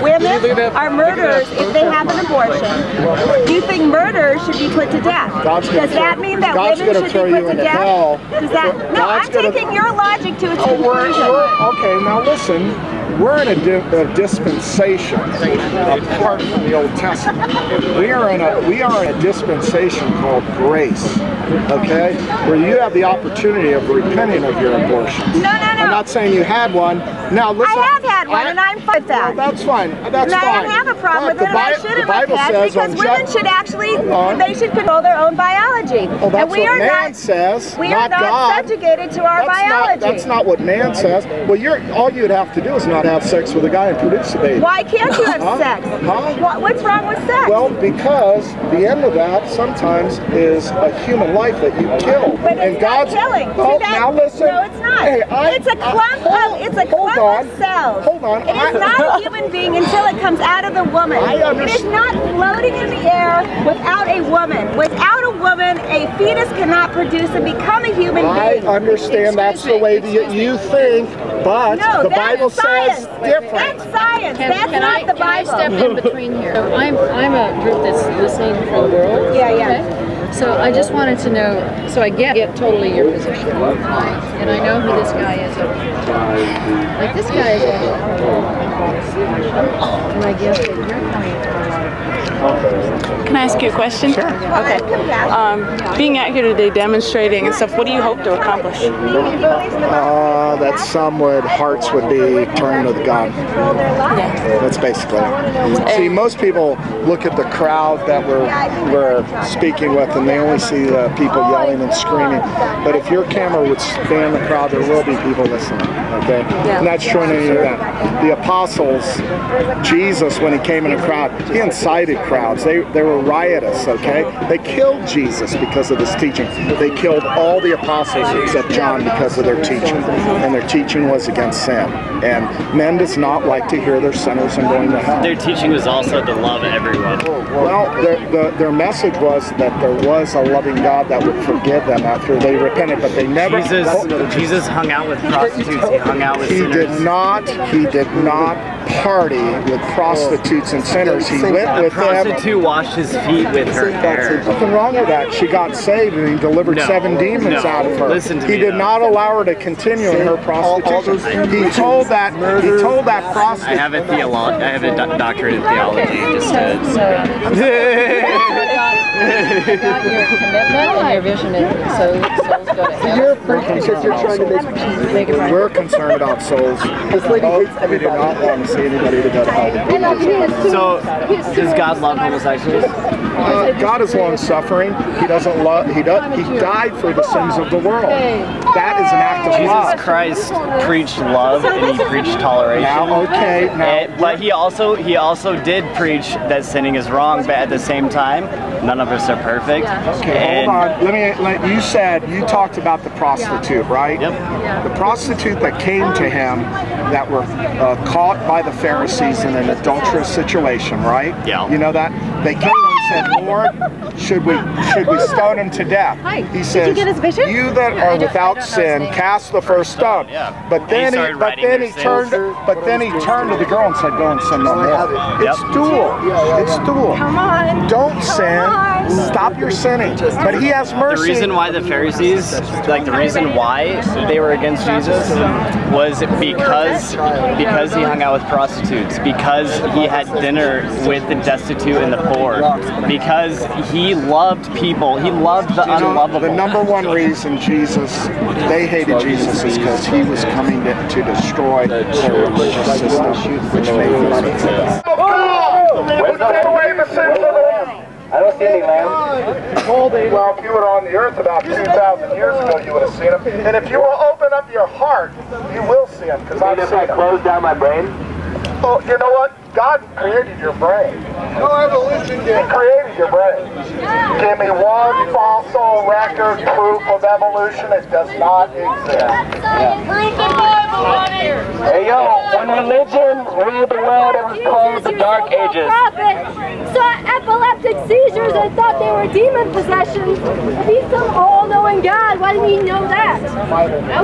Women are murderers if they have an abortion. Do you think murderers should be put to death? Does that mean that women should be put to death? Does that? No, I'm taking your logic to its conclusion. Okay, now listen. We're in a dispensation apart from the Old Testament. We are in a dispensation called grace, okay? Where you have the opportunity of repenting of your abortion. No. I'm not saying you had one. Now listen. I have had one, and I'm fine with that. Well, that's fine. That's fine. I don't have a problem with it, and I shouldn't repent because women should actually, they should control their own biology. Well, that's what man says, we are not subjugated to our biology. That's not what man says. Well, all you'd have to do is not have sex with a guy and produce a baby. Why can't you have sex? What's wrong with sex? Well, because the end of that sometimes is a human life that you kill. But it's not killing. Oh, now listen. No, it's not. Hey, it's a clump of cells. Hold on. It is not a human being until it comes out of the woman. It is not floating in the air without a woman. Without a woman, a fetus cannot produce and become a human being. I understand that's the way that you think, but the Bible says different. That's science. That's not the Bible. Can I step in between here? So I'm a group that's listening from the world. Yeah. Okay? So I just wanted to know, so I get totally your position. And I know who this guy is. Like this guy is and I guess that you're coming from. Can I ask you a question? Sure. Okay. Being out here today demonstrating and stuff, what do you hope to accomplish? That some hearts would be turned to God. Yeah. That's basically it. See, most people look at the crowd that we're speaking with and they only see the people yelling and screaming. But if your camera would span the crowd, there will be people listening. Okay? Yeah. And that's showing any event. The apostles, Jesus, when he came in a crowd, he incited crowds. They were riotous, okay? They killed Jesus because of his teaching. They killed all the apostles except John because of their teaching. And their teaching was against sin. And men does not like to hear they're sinners and going to hell. Their teaching was also to love everyone. Well, their message was that there was a loving God that would forgive them after they repented, but they never... Jesus hung out with prostitutes. He hung out with sinners. He did not party with prostitutes and sinners. He went with them. A prostitute washed his feet with her hair. Nothing wrong with that. She got saved and he delivered 7 demons out of her. Listen to me, he did not allow her to continue in her prostitution. He told that prostitute. I have a doctorate in theology. Just I got your commitment and your vision is souls go to heaven. You're preaching because you're trying to make it right. We're concerned about souls. We do not want to see anybody to go to hell. So, does God love homosexuals? God is long-suffering. He doesn't love. He died for the sins of the world. That is an act of love. Jesus Christ preached love and he preached toleration. But he also did preach that sinning is wrong. But at the same time, none of us are perfect. Okay, hold on. You talked about the prostitute, right? Yep. The prostitute that came to him, that were caught by the Pharisees in an adulterous situation, right? Yeah. You know that? They came and said, Lord, should we stone him to death? He says, you that are without sin, cast the first stone. But then he turned to the girl and said, go and sin no more. It's dual. It's dual. Come on. Don't sin. Stop your sinning. But he has mercy. The reason why the Pharisees, the reason why they were against Jesus was because he hung out with prostitutes, because he had dinner with the destitute and the poor, because he loved people. He loved the unlovable. The number one reason they hated Jesus is because he was coming to destroy their religious system, which made money for them. I don't see any lamb. Well, if you were on the earth about 2,000 years ago, you would have seen them. And if you will open up your heart, you will see them. Because I've seen them. Close down my brain? Oh, you know what? God created your brain. No evolution did. He created your brain. Give me one fossil record proof of evolution. It does not exist. Hey yo, when religion ruled the world, it was called the Dark Ages. Saw epileptic seizures and thought they were demon possessions. These some old all-knowing God. Why didn't he know that?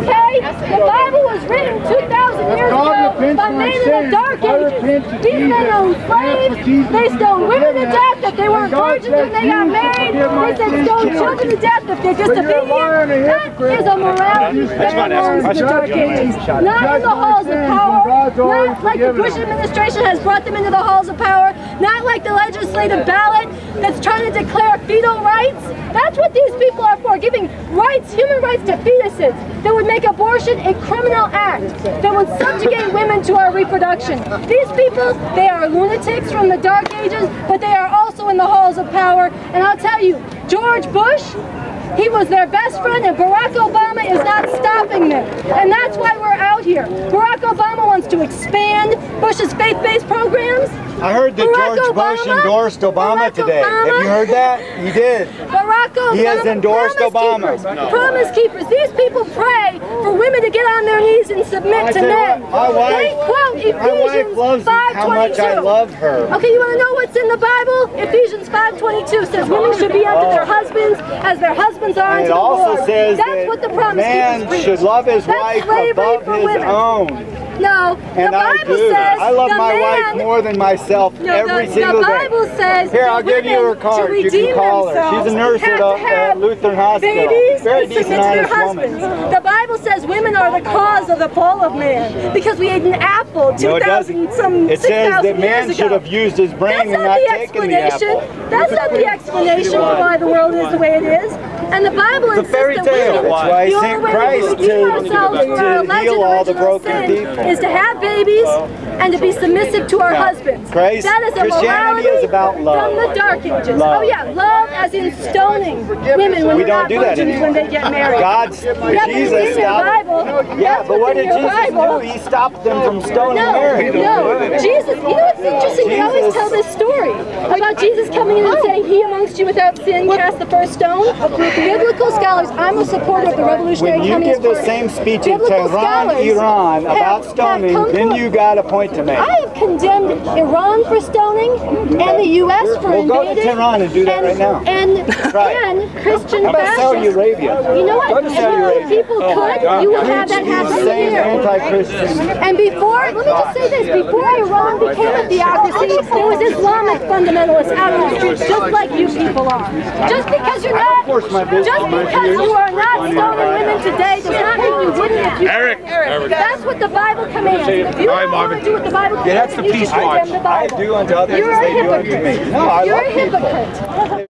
Okay? The Bible was written 2,000 years ago by men in the Dark Ages. These men owned slaves. They stoned women to death if they weren't virgins when they got married. They said stone children to death if they're disobedient. That is a morality that belongs in the Dark Ages. Not in the halls of power. Not like the Bush administration has brought them into the halls of power. Not like the legislative ballot that's trying to declare fetal rights. That's what these people are for, giving rights, human rights to fetuses that would make abortion a criminal act, that would subjugate women to our reproduction. These people, they are lunatics from the Dark Ages, but they are also in the halls of power. And I'll tell you, George Bush, he was their best friend, and Barack Obama is not stopping them. And that's why we're out here. Barack Obama wants to expand Bush's faith-based programs. I heard that George Bush endorsed Obama today. Have you heard that? He did. Barack Obama. He has endorsed Obama. Promise keepers. These people pray for women to get on their knees and submit to men. They quote Ephesians 5:22. How much I love her. Okay, you want to know what's in the Bible? Ephesians 5:22 says women should be unto their husbands as their husbands are unto the Lord. It also says that's what the promise man should love his wife above his own. No, the Bible says I love my wife more than myself every single day. The Bible says here, I'll give you her card. You can call her. She's a nurse at Lutheran Hospital. Very decent, honest woman. The Bible says women are the cause of the fall of man because we ate an apple 2,000 some 6,000 years ago. It says that man should have used his brain and not taken the apple. That's not the explanation for why the world is the way it is. And the Bible insists that women, that's why he sent Christ to heal all the broken people. Is to have babies and to be submissive to our husbands. Christ, that is a Christianity is about love. From the Dark Ages. Love. Oh yeah, love as in stoning women when they're not virgins when they get married. Jesus stopped. But what did Jesus do? He stopped them from stoning Mary. No, Jesus. You know what's interesting? We always tell this story about Jesus coming in and saying, "He amongst you without sin cast the first stone." Biblical scholars. I'm a supporter of the Revolutionary Communist Party. When you give the same speech in Tehran, Iran about stoning, then you got a point to make. I have condemned Iran for stoning and the U.S. for invading. Well, go to Tehran and do that right now. And Christian How about Saudi Arabia? You know what? Go to Saudi Arabia. People could. You would have that happen here. Anti-Christian. And before, let me just say this, before Iran became a theocracy, there was Islamic fundamentalists out on the streets just like you people are. Just because you're not, just because you are not stoning women today does not mean you wouldn't if you Eric. That's what the Bible commands. If you don't want to do what the Bible commands, that's the peace watch. I do unto others as they do unto me. No, I love people. You're a hypocrite.